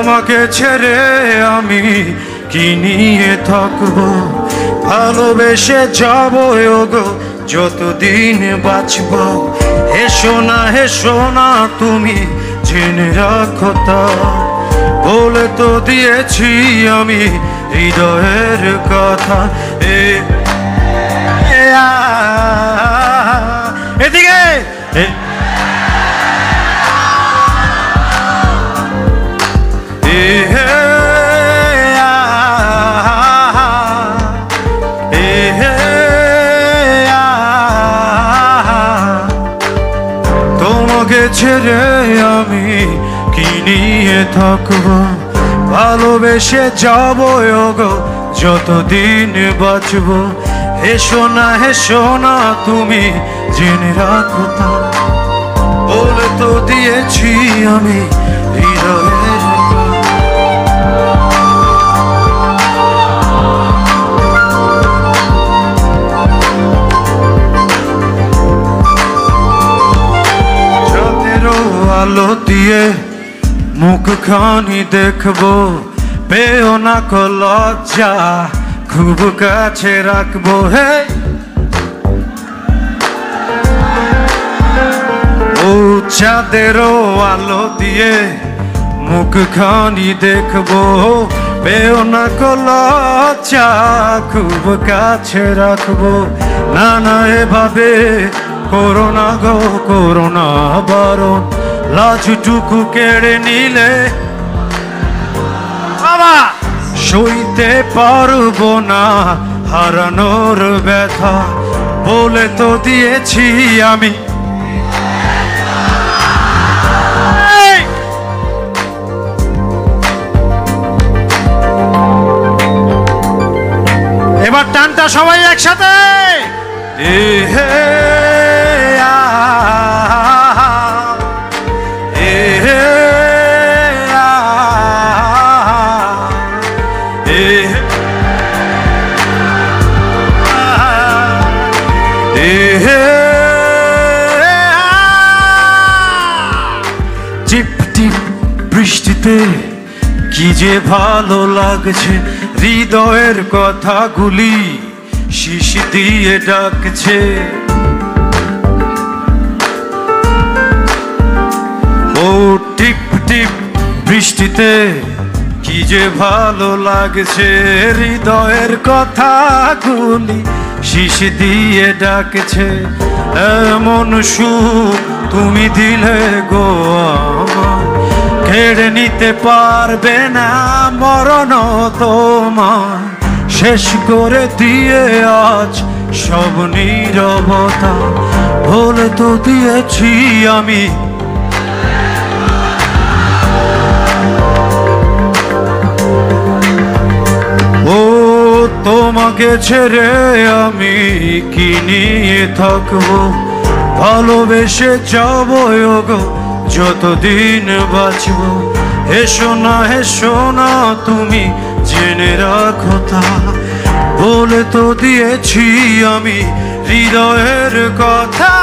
তোমাকে ছেড়ে আমি কি নিয়ে থাকবো, ভালোবেসে যাবো গো যতদিন বাঁচবো। হেসো না তুমি জেনে রাখো তা, বলে তো দিয়েছি আমি হৃদয়ের কথা। এদিকে তোমাকে ছেড়ে আমি কি নিয়ে থাকবো, ভালোবেসে যাবো গো যতদিন বাঁচবো। হেসো না তুমি জেনে রাখো তা, বলে তো দিয়েছি আমি হৃদয়ের। চাঁদেরও আলো দিয়ে মুখখানি দেখবো, পেও না কো লজ্জা খুব কাছে রাখবো। হে ও চাঁদেরও আলো দিয়ে মুখখানি দেখবো, পেও না কো লজ্জা খুব কাছে রাখবো। না এভাবে করোনা গো করোনা বারণ, লাজটুকু কেড়ে নিলে বাবা সইতে পারবো না হারানোর ব্যথা, বলে তো দিয়েছি আমি। এবার টানটা সবাই একসাথে। টিপ টিপ বৃষ্টিতে কি যে ভালো লাগছে, হৃদয়ের কথাগুলি শিশি দিয়ে ডাকছে। ও টিপ টিপ বৃষ্টিতে কি যে ভালো লাগছে, হৃদয়ের কথাগুলি শিশি দিয়ে ডাকছে। এমন সুখ তুমি দিলে গো আমার, কেড়ে নিতে পারবে না মরণ তোমার। শেষ করে দিয়ে আজ সব নীরবতা, বলে তো দিয়েছি আমি। ও তোমাকে ছেড়ে আমি কি নিয়ে থাকবো, ভালোবেসে যাবো গো যতদিন বাঁচবো। হেসো না তুমি জেনে রাখো তা, বলে তো দিয়েছি আমি হৃদয়ের কথা।